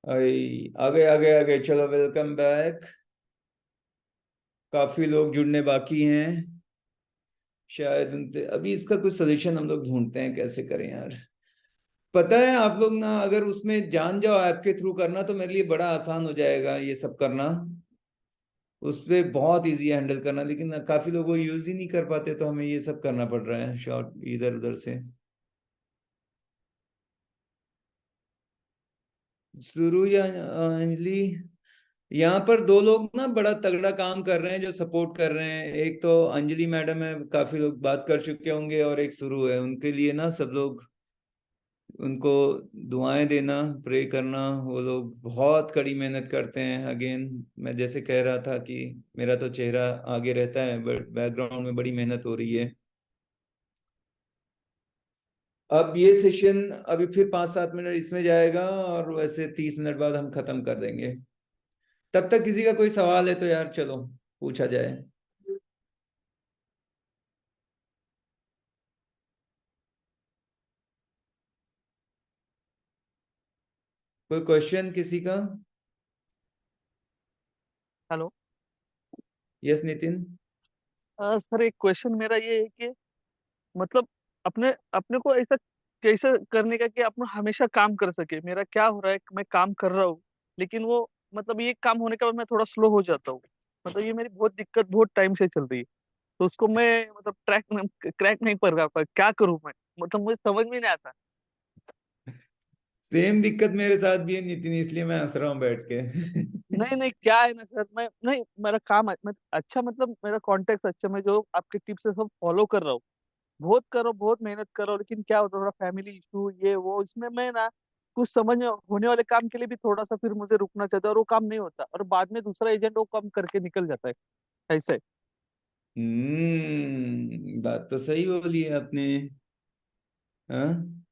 आ गए चलो, welcome back. काफी लोग जुड़ने बाकी हैं। शायद उनसे अभी इसका कुछ सोल्यूशन हम लोग ढूंढते हैं, कैसे करें यार। पता है आप लोग ना, अगर उसमें जान जाओ ऐप के थ्रू करना तो मेरे लिए बड़ा आसान हो जाएगा ये सब करना। उस पे बहुत इजी हैंडल करना, लेकिन काफी लोग वो यूज ही नहीं कर पाते, तो हमें ये सब करना पड़ रहा है शॉर्ट इधर उधर से। शुरू या अंजलि? यहाँ पर दो लोग ना बड़ा तगड़ा काम कर रहे हैं जो सपोर्ट कर रहे हैं। एक तो अंजलि मैडम है, काफी लोग बात कर चुके होंगे, और एक शुरू है। उनके लिए ना सब लोग उनको दुआएं देना, प्रे करना। वो लोग बहुत कड़ी मेहनत करते हैं। अगेन मैं जैसे कह रहा था कि मेरा तो चेहरा आगे रहता है, बट बैकग्राउंड में बड़ी मेहनत हो रही है। अब ये सेशन अभी फिर 5-7 मिनट इसमें जाएगा, और वैसे 30 मिनट बाद हम खत्म कर देंगे। तब तक किसी का कोई सवाल है तो यार चलो पूछा जाए। कोई क्वेश्चन किसी का? हेलो। यस नितिन। सर एक क्वेश्चन मेरा ये है कि मतलब अपने अपने को ऐसा कैसे करने का कि अपना हमेशा काम कर सके। मेरा क्या हो रहा है कि मैं काम कर रहा हूँ, लेकिन वो मतलब ये काम होने के बाद मैं थोड़ा स्लो हो जाता हूँ। मतलब ये मेरी बहुत दिक्कत बहुत टाइम से चल रही है। तो उसको मैं मतलब क्रैक नहीं कर रहा, क्या करूँ मैं? मतलब मुझे समझ में नहीं आता। सेम दिक्कत मेरे साथ भी है नितिन, इसलिए मैं हंस रहा हूँ बैठ के। नहीं नहीं, क्या है ना सर, मैं नहीं, मेरा काम मैं अच्छा, मतलब मेरा कॉन्टेक्ट अच्छा, मैं जो आपके टिप्स है सब फॉलो कर रहा हूँ। बहुत करो, बहुत मेहनत करो, लेकिन क्या होता है थोड़ा फैमिली इशू ये वो, इसमें मैं ना कुछ समझ होने वाले काम के लिए भी थोड़ा सा फिर मुझे रुकना चाहता है, और वो काम नहीं होता, और बाद में दूसरा एजेंट वो काम करके निकल जाता है ऐसे। बात तो सही बोली है आपने। हाँ।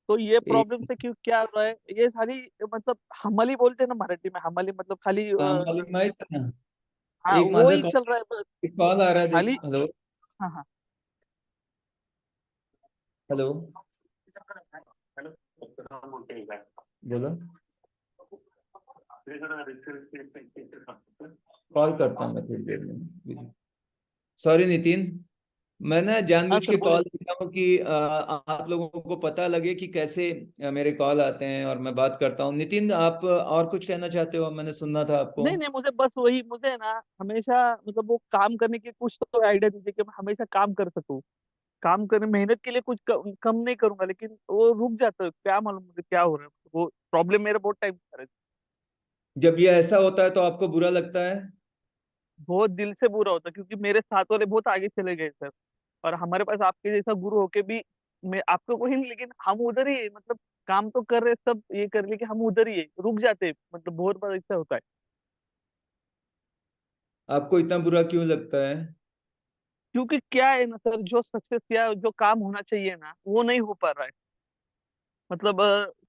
तो ये एक प्रॉब्लम से क्यों क्या हो रहा है ये सारी, मतलब हमली बोलते हैं ना मराठी में, हमली मतलब खाली मालूम माहित है ना। हाँ एक वो माझा ही कॉल, चल रहा है बस। एक कॉल आ रहा है, खाली। देखो। हेलो। हाँ हाँ। हेलो। बोलो। कॉल करता हूँ मैं थोड़ी देर में। सॉरी नितिन, मैं ना हाँ जानबूझ सर के बोले। कॉल देता हूँ कि आप लोगों को पता लगे कि कैसे मेरे कॉल आते हैं और मैं बात करता हूँ। नितिन, आप और कुछ कहना चाहते हो? मैंने सुनना था आपको। नहीं नहीं, मुझे बस वही, मुझे ना हमेशा मतलब वो काम करने की कुछ तो आइडिया दीजिए कि मैं हमेशा काम कर सकूं। काम करने मेहनत के लिए कुछ कम नहीं करूंगा, लेकिन वो रुक जाता है, क्या मालूम मुझे क्या हो रहा है। वो प्रॉब्लम मेरा बहुत टाइम से है। जब ये ऐसा होता है तो आपको बुरा लगता है? बहुत दिल से बुरा होता है, क्योंकि मेरे साथ वाले बहुत आगे चले गए सर, और हमारे पास आपके जैसा गुरु होके भी मैं आपको कोई नहीं, लेकिन हम उधर ही है, मतलब काम तो कर रहे सब ये कर, लेकिन हम उधर ही है, रुक जाते हैं। मतलब बहुत बार ऐसा होता है। आपको इतना बुरा क्यों लगता है? क्योंकि क्या है ना सर, जो सक्सेस या जो काम होना चाहिए ना वो नहीं हो पा रहा है। मतलब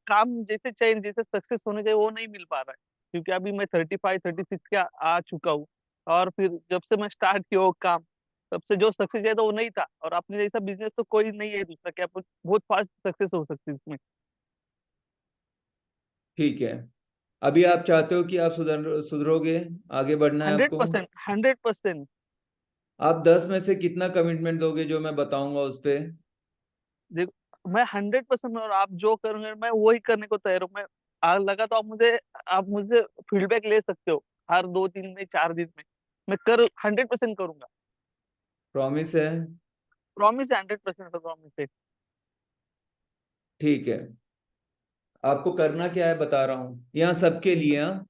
काम जैसे चाहिए, जैसे सक्सेस होने चाहिए वो नहीं मिल पा रहा है। क्योंकि अभी मैं 35 36 के आ चुका हूँ, और फिर जब से मैं स्टार्ट किया वो काम, तब से जो सक्सेस है तो वो नहीं था। और अपने जैसा बिजनेस तो कोई नहीं है दूसरा, कि आप बहुत फास्ट सक्सेस हो सकती है इसमें। ठीक है। अभी आप चाहते हो कि आप सुधरोगे, आगे बढ़ना है हंड्रेड आपको। परसेंट 100%। आप 10 में से कितना कमिटमेंट दोगे जो मैं बताऊंगा उस पे? देखो मैं 100%, और आप जो करोगे मैं वही करने को तैयार हूँ। मैं आग लगा तो आप मुझे फीडबैक ले सकते हो, हर 2 दिन में 4 दिन में मैं कर 100% करूंगा। प्रॉमिस है? प्रॉमिस है, 100% प्रॉमिस है। ठीक है। आपको करना क्या है बता रहा हूँ, यहाँ सबके लिए। हाँ,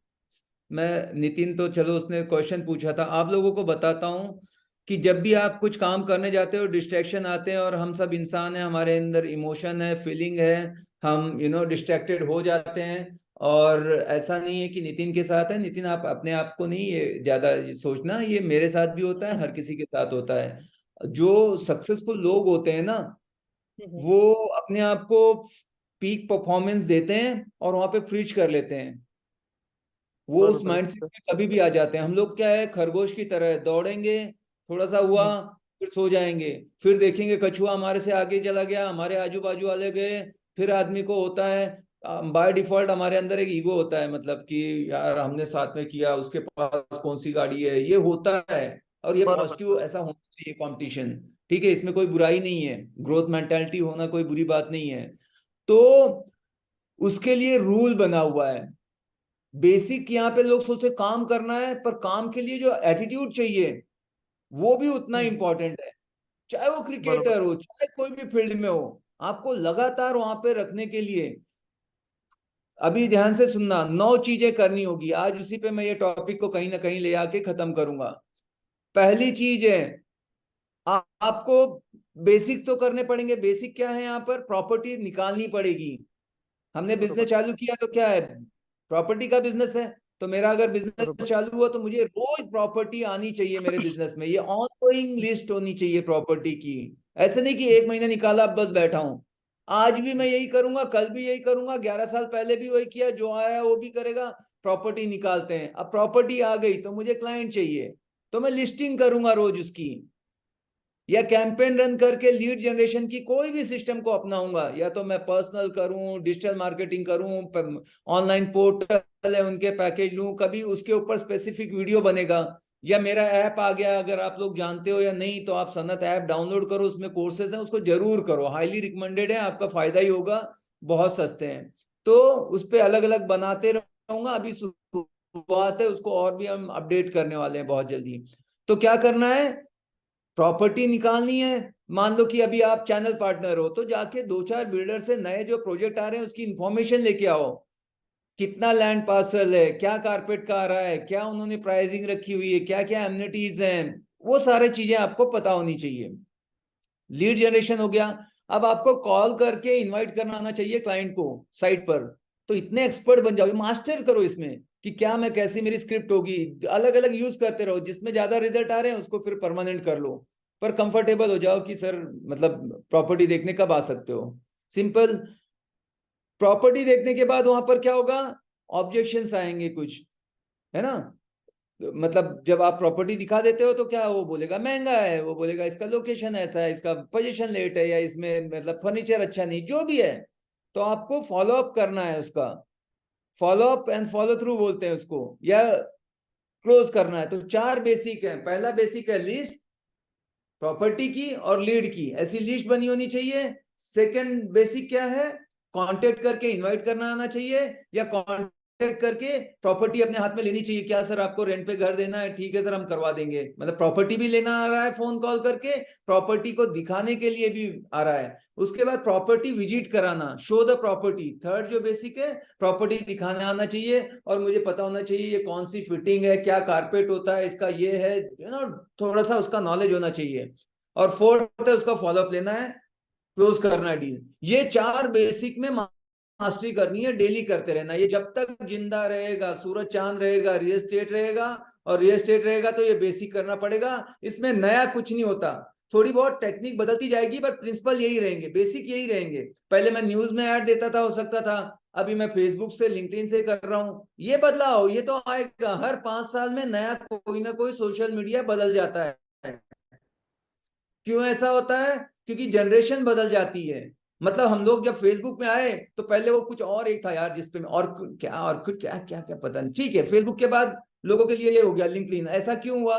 मैं नितिन तो चलो उसने क्वेश्चन पूछा था, आप लोगों को बताता हूँ कि जब भी आप कुछ काम करने जाते हो डिस्ट्रैक्शन आते हैं, और हम सब इंसान हैं, हमारे अंदर इमोशन है, फीलिंग है। हम डिस्ट्रैक्टेड हो जाते हैं। और ऐसा नहीं है कि नितिन के साथ है। नितिन, आप अपने आप को नहीं ये ज्यादा सोचना, ये मेरे साथ भी होता है, हर किसी के साथ होता है। जो सक्सेसफुल लोग होते हैं ना, हम्म। वो अपने आप को पीक परफॉर्मेंस देते हैं और वहां पे फ्रीज कर लेते हैं। वो उस बरोबर है माइंडसेट सर। में कभी भी आ जाते हैं। हम लोग क्या है, खरगोश की तरह है, दौड़ेंगे, थोड़ा सा हुआ, हम्म। फिर सो जाएंगे। फिर देखेंगे कछुआ हमारे से आगे चला गया, हमारे आजू बाजू वाले गए, फिर आदमी को होता है बाय डिफॉल्ट हमारे अंदर एक ईगो होता है, मतलब कि यार हमने साथ में किया, उसके पास कौन सी गाड़ी है, ये होता है। और ये बरोबर पॉजिटिव, बरोबर ऐसा होना चाहिए कंपटीशन। ठीक है, इसमें कोई बुराई नहीं है, ग्रोथ मेंटालिटी होना कोई बुरी बात नहीं है। तो उसके लिए रूल बना हुआ है। बेसिक यहाँ पे लोग सोचते काम करना है, पर काम के लिए जो एटीट्यूड चाहिए वो भी उतना हम्म, इंपॉर्टेंट है। चाहे वो बरोबर क्रिकेटर हो, चाहे कोई भी फील्ड में हो, आपको लगातार वहां पे रखने के लिए, अभी ध्यान से सुनना, 9 चीजें करनी होगी आज। उसी पे मैं ये टॉपिक को कहीं ना कहीं ले आके खत्म करूंगा। पहली चीज है, आपको बेसिक तो करने पड़ेंगे। बेसिक क्या है, यहाँ पर प्रॉपर्टी निकालनी पड़ेगी। हमने बरोबर बिजनेस चालू किया तो क्या है, प्रॉपर्टी का बिजनेस है। तो मेरा अगर बिजनेस बरोबर चालू हुआ तो मुझे रोज प्रॉपर्टी आनी चाहिए मेरे बिजनेस में, ये ऑनगोइंग लिस्ट होनी चाहिए प्रॉपर्टी की। ऐसे नहीं कि एक महीने निकाला अब बस बैठा हूं। आज भी मैं यही करूंगा, कल भी यही करूंगा, 11 साल पहले भी वही किया, जो आया वो भी करेगा। प्रॉपर्टी निकालते हैं। अब प्रॉपर्टी आ गई तो मुझे क्लाइंट चाहिए, तो मैं लिस्टिंग करूंगा रोज उसकी, या कैंपेन रन करके लीड जनरेशन की कोई भी सिस्टम को अपनाऊंगा। या तो मैं पर्सनल करूं, डिजिटल मार्केटिंग करूं, ऑनलाइन पोर्टल है उनके पैकेज लूं, कभी उसके ऊपर स्पेसिफिक वीडियो बनेगा। या मेरा ऐप आ गया, अगर आप लोग जानते हो या नहीं तो आप सनत ऐप डाउनलोड करो, उसमें कोर्सेज हैं, उसको जरूर करो, हाईली रिकमेंडेड है, आपका फायदा ही होगा, बहुत सस्ते हैं। तो उस पर अलग अलग बनाते रहूंगा। अभी शुरुआत है, उसको और भी हम अपडेट करने वाले हैं बहुत जल्दी। तो क्या करना है, प्रॉपर्टी निकालनी है। मान लो कि अभी आप चैनल पार्टनर हो, तो जाके 2-4 बिल्डर से नए जो प्रोजेक्ट आ रहे हैं उसकी इंफॉर्मेशन लेके आओ। कितना लैंड पार्सल है, क्या कारपेट का आ रहा है, क्या उन्होंने प्राइसिंग रखी हुई है, क्या क्या एमिनिटीज हैं, वो सारी चीजें आपको पता होनी चाहिए। लीड जनरेशन हो गया। अब आपको कॉल करके इनवाइट करना आना चाहिए क्लाइंट को साइट पर। तो इतने एक्सपर्ट बन जाओ, मास्टर करो इसमें कि क्या मैं कैसी मेरी स्क्रिप्ट होगी, अलग अलग यूज करते रहो, जिसमें ज्यादा रिजल्ट आ रहे हैं उसको फिर परमानेंट कर लो। पर कंफर्टेबल हो जाओ कि सर मतलब प्रॉपर्टी देखने कब आ सकते हो, सिंपल। प्रॉपर्टी देखने के बाद वहां पर क्या होगा, ऑब्जेक्शंस आएंगे कुछ, है ना। मतलब जब आप प्रॉपर्टी दिखा देते हो तो क्या वो बोलेगा महंगा है, वो बोलेगा इसका लोकेशन ऐसा है, इसका पोजीशन लेट है, या इसमें मतलब फर्नीचर अच्छा नहीं, जो भी है। तो आपको फॉलो अप करना है उसका, follow up and follow through बोलते हैं उसको, या क्लोज करना है। तो 4 बेसिक है। पहला बेसिक है लिस्ट, प्रॉपर्टी की और लीड की, ऐसी लिस्ट बनी होनी चाहिए। सेकंड बेसिक क्या है, कांटेक्ट करके इनवाइट करना आना चाहिए, या कांटेक्ट करके प्रॉपर्टी अपने हाथ में लेनी चाहिए। क्या सर आपको रेंट पे घर देना है, ठीक है सर हम करवा देंगे, मतलब प्रॉपर्टी भी लेना आ रहा है फोन कॉल करके, प्रॉपर्टी को दिखाने के लिए भी आ रहा है। उसके बाद प्रॉपर्टी विजिट कराना, शो द प्रॉपर्टी। थर्ड जो बेसिक है, प्रॉपर्टी दिखाने आना चाहिए, और मुझे पता होना चाहिए ये कौन सी फिटिंग है, क्या कारपेट होता है इसका, ये है थोड़ा सा उसका नॉलेज होना चाहिए। और फोर्थ है उसका फॉलोअप लेना है, क्लोज करना है डील। ये 4 बेसिक में मास्टरी करनी है, डेली करते रहना। ये जब तक जिंदा रहेगा, सूरज चांद रहेगा, रियल एस्टेट रहेगा, और रियल एस्टेट रहेगा तो ये बेसिक करना पड़ेगा। इसमें नया कुछ नहीं होता, थोड़ी बहुत टेक्निक बदलती जाएगी, पर प्रिंसिपल यही रहेंगे, बेसिक यही रहेंगे। पहले मैं न्यूज में ऐड देता था, हो सकता था, अभी मैं फेसबुक से, लिंक्डइन से कर रहा हूं। ये बदलाव ये तो आएगा, हर 5 साल में नया कोई ना कोई सोशल मीडिया बदल जाता है। क्यों ऐसा होता है, क्योंकि जनरेशन बदल जाती है। मतलब हम लोग जब फेसबुक में आए तो पहले वो कुछ और एक था यार, जिसपे और क्या और कुछ क्या क्या क्या पता नहीं, ठीक है। फेसबुक के बाद लोगों के लिए ये हो गया लिंक्डइन। ऐसा क्यों हुआ,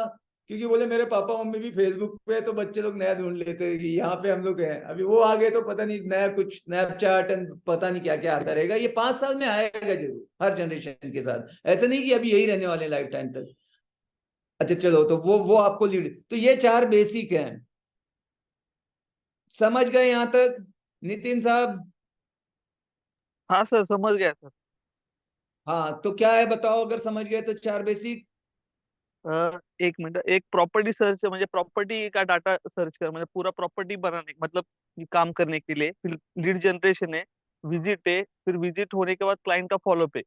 क्योंकि बोले मेरे पापा मम्मी भी फेसबुक पे है, तो बच्चे लोग नया ढूंढ लेते हैं कि यहाँ पे हम लोग हैं। अभी वो आ गए तो पता नहीं नया कुछ स्नैपचैट एंड पता नहीं क्या क्या आता रहेगा। ये 5 साल में आएगा जरूर, हर जनरेशन के साथ। ऐसा नहीं कि अभी यही रहने वाले लाइफ टाइम तक। अच्छा चलो, तो वो आपको लीड, तो ये 4 बेसिक हैं। समझ गए यहां तक नितिन साहब? हाँ सर, समझ गया सर। हाँ, तो क्या है बताओ, अगर समझ गए तो 4 बेसिक। एक मिनट, एक प्रॉपर्टी सर्च म्हणजे प्रॉपर्टी का डाटा सर्च कर, म्हणजे पूरा प्रॉपर्टी बनाने मतलब ये काम करने के लिए, फिर लीड जनरेशन है, विजिट है, फिर विजिट होने के बाद क्लाइंट का फॉलोअप है।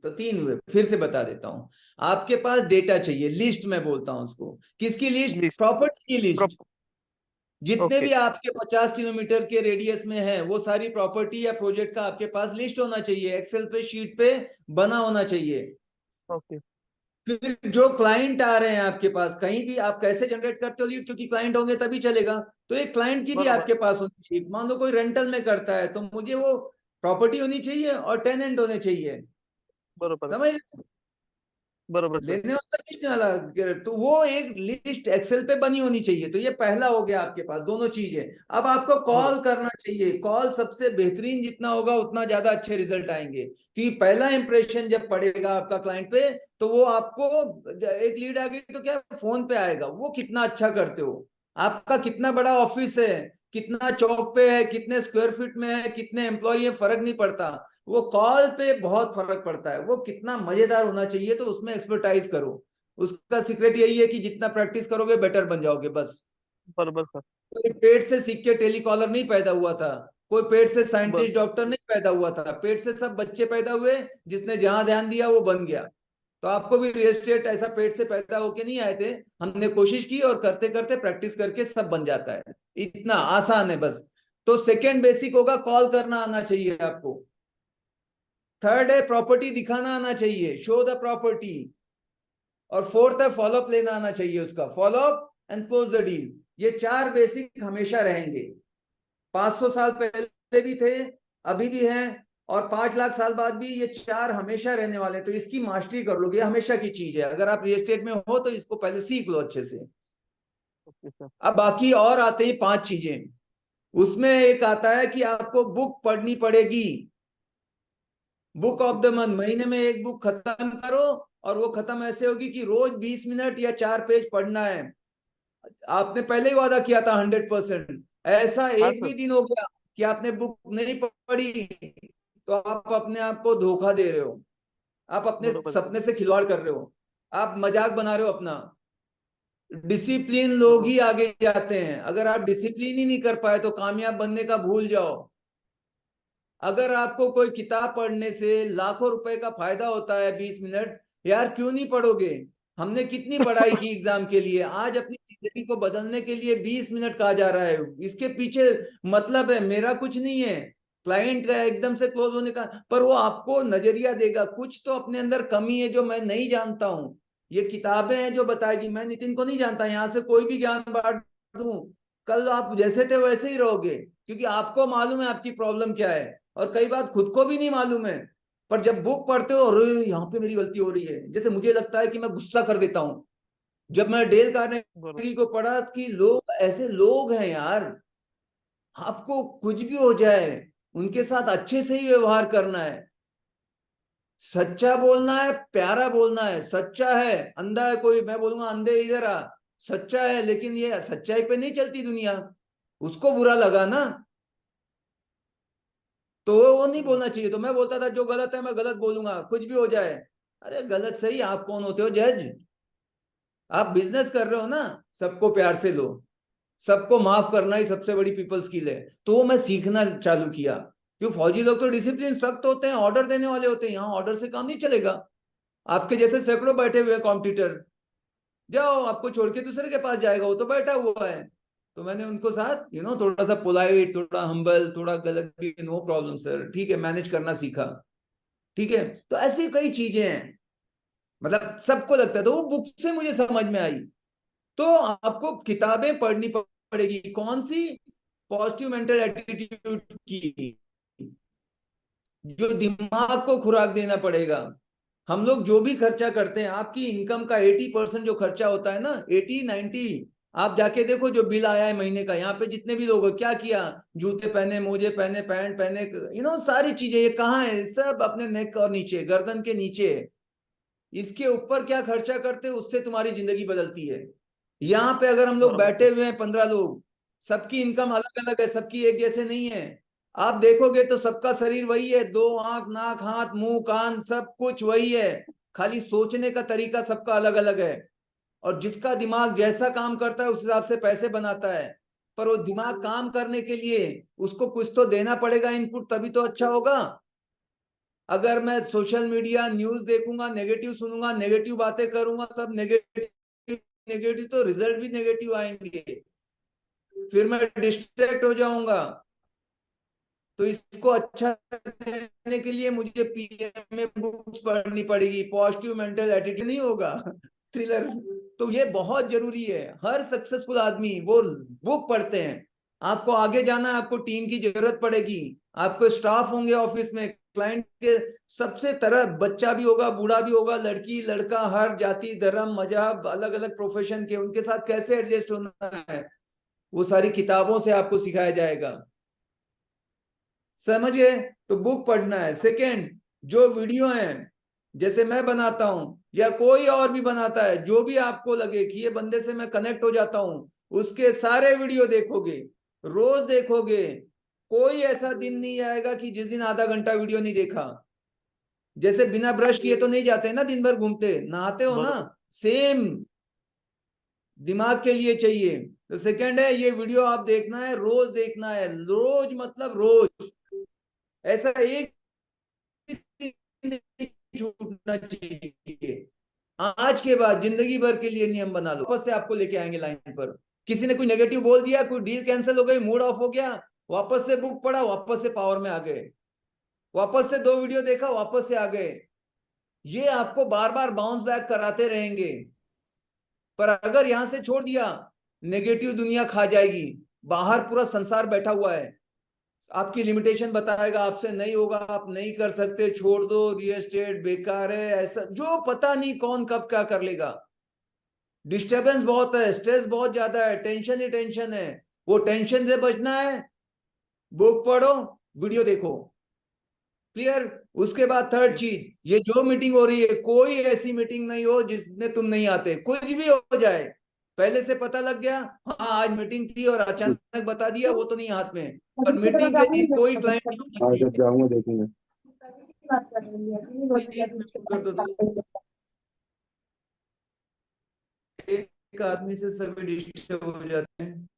तो 3 हुए, फिर से बता देता हूं। आपके पास डेटा चाहिए, लिस्ट मैं बोलता हूं उसको। किसकी लिस्ट, लिस्ट। प्रॉपर्टी की लिस्ट। जितने ओके भी आपके 50 किलोमीटर के रेडियस में है, वो सारी प्रॉपर्टी या प्रोजेक्ट का आपके पास लिस्ट होना चाहिए, एक्सेल पे शीट पे बना होना चाहिए। ओके फिर जो क्लाइंट आ रहे हैं आपके पास, कहीं भी आप कैसे जनरेट करते हो लीड, क्योंकि क्लाइंट होंगे तभी चलेगा। तो एक क्लाइंट की भी बरोबर आपके पास होनी चाहिए। मान लो कोई रेंटल में करता है, तो मुझे वो प्रॉपर्टी होनी चाहिए और टेनेंट होने चाहिए, बरोबर समझ रहे हो? बरोबर सर. लेने वाला बेचने वाला, तो वो एक लिस्ट एक्सेल पे बनी होनी चाहिए। तो ये पहला हो गया आपके पास दोनों चीजें। अब आपको बरोबर कॉल करना चाहिए, कॉल सबसे बेहतरीन जितना होगा उतना ज्यादा अच्छे रिजल्ट आएंगे, कि पहला इंप्रेशन जब पड़ेगा आपका क्लाइंट पे, तो वो आपको, एक लीड आ गई तो क्या फोन पे आएगा, वो कितना अच्छा करते हो, आपका कितना बड़ा ऑफिस है, कितना चौक पे है, कितने स्क्वायर फीट में है, कितने एम्प्लॉय है, फर्क नहीं पड़ता, वो कॉल पे बहुत फर्क पड़ता है, वो कितना मजेदार होना चाहिए, तो उसमें एक्सपर्टाइज करो। उसका सीक्रेट यही है कि जितना प्रैक्टिस करोगे बेटर बन जाओगे बस। बरोबर सर. कोई पेट से सीख के टेलीकॉलर नहीं पैदा हुआ था, कोई पेट से बर साइंटिस्ट डॉक्टर नहीं पैदा हुआ था, पेट से सब बच्चे पैदा हुए, जिसने जहां ध्यान दिया वो बन गया। तो आपको भी रियल एस्टेट ऐसा पेट से पैदा होके नहीं आए थे, हमने कोशिश की और करते करते प्रैक्टिस करके सब बन जाता है, इतना आसान है बस। तो सेकेंड बेसिक होगा कॉल करना आना चाहिए आपको। थर्ड है प्रॉपर्टी दिखाना आना चाहिए, शो द प्रॉपर्टी। और फोर्थ है फॉलोअप लेना आना चाहिए उसका, follow up and close the deal. ये चार बेसिक हमेशा रहेंगे, 500 साल पहले भी थे, अभी भी हैं, और 5 लाख साल बाद भी ये चार हमेशा रहने वाले। तो इसकी मास्टरी कर लोगे, हमेशा की चीज है, अगर आप रियल एस्टेट में हो तो इसको पहले सीख लो अच्छे से। Okay sir. अब बाकी और आते हैं 5 चीजें। उसमें एक आता है कि आपको बुक पढ़नी पड़ेगी, book okay of the month, महीने में एक बुक खत्म करो, और वो खत्म ऐसे होगी कि रोज 20 मिनट या 4 पेज पढ़ना है। आपने पहले ही वादा किया था 100%, ऐसा हाँ एक सर. भी दिन हो गया कि आपने बुक नहीं पढ़ी, तो आप अपने आप को धोखा दे रहे हो, आप अपने बरोबर सर. सपने से खिलवाड़ कर रहे हो, आप मजाक बना रहे हो अपना। डिसिप्लिन लोग बरोबर ही आगे जाते हैं, अगर आप डिसिप्लिन ही नहीं कर पाए तो कामयाब बनने का भूल जाओ। अगर आपको कोई किताब पढ़ने से लाखों रुपए का फायदा होता है 20 मिनट, यार क्यों नहीं पढ़ोगे? हमने कितनी पढ़ाई की एग्जाम के लिए, आज अपनी जिंदगी को बदलने के लिए 20 मिनट कहा जा रहा है, इसके पीछे मतलब है मेरा कुछ नहीं है, क्लाइंट का एकदम से क्लोज होने का, पर वो आपको नजरिया देगा, कुछ तो अपने अंदर कमी है जो मैं नहीं जानता हूं, ये किताबें हैं जो बताएगी, मैं नितिन को नहीं जानता, यहां से कोई भी ज्ञान बांट दूं, कल आप जैसे थे वैसे ही रहोगे, क्योंकि आपको मालूम है आपकी प्रॉब्लम क्या है, और कई बार खुद को भी नहीं मालूम है। पर जब बुक पढ़ते हो, अरे यहाँ पे मेरी गलती हो रही है, जैसे मुझे लगता है कि मैं गुस्सा कर देता हूँ, जब मैं डेल बरोबर कार्नेगी को पढ़ा कि लोग ऐसे लोग हैं यार, आपको कुछ भी हो जाए उनके साथ अच्छे से ही व्यवहार करना है, सच्चा बोलना है, प्यारा बोलना है, सच्चा है, अंधा है कोई, मैं बोलूंगा अंधे इधर आ, सच्चा है, लेकिन ये सच्चाई पे नहीं चलती दुनिया, उसको बुरा लगा ना, तो वो नहीं बरोबर. बोलना चाहिए। तो मैं बोलता था जो गलत है मैं गलत बोलूंगा कुछ भी हो जाए। अरे गलत सही, आप कौन होते हो जज? आप बिजनेस कर रहे हो ना, सबको प्यार से लो, सबको माफ करना ही सबसे बड़ी पीपल स्किल है। तो वो मैं सीखना चालू किया, क्यों फौजी लोग तो डिसिप्लिन सख्त होते हैं, ऑर्डर देने वाले होते हैं, यहाँ ऑर्डर से काम नहीं चलेगा। आपके जैसे सैकड़ों बैठे हुए कॉम्पिटिटर, जाओ आपको छोड़ के दूसरे के पास जाएगा, वो तो बैठा हुआ है। तो मैंने उनको साथ थोड़ा सा पोलाइट, थोड़ा हम्बल, थोड़ा गलत भी, नो प्रॉब्लम सर, ठीक है, मैनेज करना सीखा। ठीक है, तो ऐसी कई चीजें हैं, मतलब सबको लगता है, तो वो बुक से मुझे समझ में आई। तो आपको किताबें पढ़नी पड़ेगी, कौन सी? पॉजिटिव मेंटल एटीट्यूड की, जो दिमाग को खुराक देना पड़ेगा। हम लोग जो भी खर्चा करते हैं, आपकी इनकम का 80% जो खर्चा होता है ना, 80-90, आप जाके देखो जो बिल आया है महीने का, यहाँ पे जितने भी लोग क्या किया, जूते पहने, मोजे पहने, पैंट पहने, सारी चीजें, ये कहाँ है? सब अपने नेक और नीचे, गर्दन के नीचे है। इसके ऊपर क्या खर्चा करते, उससे तुम्हारी जिंदगी बदलती है। यहाँ पे अगर हम लोग बरोबर बैठे सर. हुए हैं 15 लोग, सबकी इनकम अलग अलग है, सबकी एक जैसे नहीं है। आप देखोगे तो सबका शरीर वही है, 2 आंख, नाक, हाथ, मुंह, कान, सब कुछ वही है, खाली सोचने का तरीका सबका अलग अलग है। और जिसका दिमाग जैसा काम करता है उस हिसाब से पैसे बनाता है। पर वो दिमाग काम करने के लिए उसको कुछ तो देना पड़ेगा इनपुट, तभी तो अच्छा होगा। अगर मैं सोशल मीडिया न्यूज देखूंगा, नेगेटिव सुनूंगा, नेगेटिव बातें करूंगा, सब नेगेटिव नेगेटिव, तो रिजल्ट भी नेगेटिव आएंगे, फिर मैं डिस्ट्रैक्ट हो जाऊंगा। तो इसको अच्छा देने के लिए मुझे पीएम में बुक्स पढ़नी पड़ेगी, पॉजिटिव मेंटल एटीट्यूड नहीं होगा, थ्रिलर। तो ये बहुत जरूरी है, हर सक्सेसफुल आदमी वो बुक पढ़ते हैं। आपको आगे जाना है, आपको टीम की जरूरत पड़ेगी, आपको स्टाफ होंगे ऑफिस में, क्लाइंट के सबसे तरह, बच्चा भी होगा, बूढ़ा भी होगा, लड़की लड़का, हर जाति धर्म मजहब, अलग अलग प्रोफेशन के, उनके साथ कैसे एडजस्ट होना है, वो सारी किताबों से आपको सिखाया जाएगा। समझिए? तो बुक पढ़ना है। सेकेंड, जो वीडियो है जैसे मैं बनाता हूं या कोई और भी बनाता है, जो भी आपको लगे कि ये बंदे से मैं कनेक्ट हो जाता हूं, उसके सारे वीडियो देखोगे, रोज देखोगे, कोई ऐसा दिन नहीं आएगा कि जिस दिन आधा घंटा वीडियो नहीं देखा। जैसे बिना ब्रश किए तो नहीं जाते ना, दिन भर घूमते नहाते हो ना, बरोबर। सेम दिमाग के लिए चाहिए। तो सेकंड है, ये वीडियो आप देखना है, रोज देखना है, रोज मतलब रोज, ऐसा एक दिन नहीं छूटना चाहिए। आज के बाद जिंदगी भर के लिए नियम बना लो, वापस से आपको लेके आएंगे लाइन पर। किसी ने कोई नेगेटिव बोल दिया, कोई डील कैंसिल हो गई, मूड ऑफ हो गया, वापस से बुक पढ़ा, वापस से पावर में आ गए, वापस से 2 वीडियो देखा, वापस से आ गए। ये आपको बार बार बाउंस बैक कराते रहेंगे। पर अगर यहां से छोड़ दिया, नेगेटिव दुनिया खा जाएगी। बाहर पूरा संसार बैठा हुआ है, आपकी लिमिटेशन बताएगा, आपसे नहीं होगा, आप नहीं कर सकते, छोड़ दो, रियल एस्टेट बेकार है, ऐसा जो पता नहीं कौन कब क्या कर लेगा। डिस्टरबेंस बहुत है, स्ट्रेस बहुत ज्यादा है, टेंशन ही टेंशन है। वो टेंशन से बचना है, बुक पढ़ो, वीडियो देखो। क्लियर? उसके बाद थर्ड चीज, ये जो मीटिंग हो रही है, कोई ऐसी मीटिंग नहीं हो जिसमें तुम नहीं आते, कुछ भी हो जाए, पहले से पता लग गया, हाँ आज मीटिंग थी और अचानक बता दिया, वो तो नहीं हाथ में। पर मीटिंग के दिन कोई क्लाइंट नहीं होना हाँ जब चाहिए। जाऊंगा देखूंगा। प्लीज म्यूट कर दो एक आदमी से सभी डिस्टर्ब हो जाते हैं।